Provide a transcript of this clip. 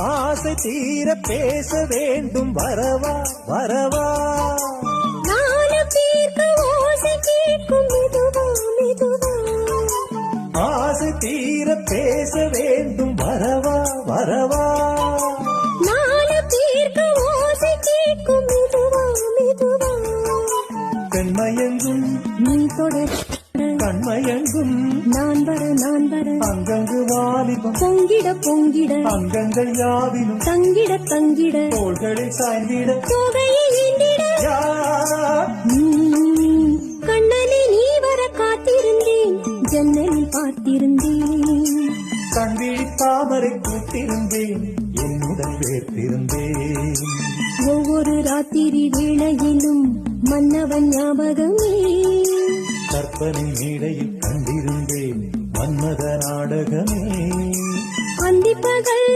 ஆசை தீர பேச வேண்டும் வரவா வரவா நாலு பேருக்கு ஓசை கேட்கும் மெதுவா மெதுவா ஆசை தீர பேச வேண்டும் வரவா வரவா நாலு பேருக்கு ஓசை கேட்கும் மெதுவா மெதுவா பெண்மையெங்கும் நீ தொடர் கண்மையெங்கும் நான் வர அங்கங்கு வாலிபம் பொங்கிட பொங்கிட அங்கங்கள் யாவிலும் தங்கிட தங்கிட தோள்களில் சாய்ந்திட தொகையை ஏந்திட யார் கண்ணனை நீ வர காத்திருந்தேன் ஜன்னலில் பார்த்திருந்தேன் கண்விழி தாமரை கூட்டிருந்தேன் என்னுடன் வேர்த்திருந்தேன் ஒவ்வொரு ராத்திரி வேளையிலும் மன்னவன் ஞாபகமே கற்பனை மேடையில் கண்டிருந்தேன் மன்மத நாடகமே அந்திப்பகல்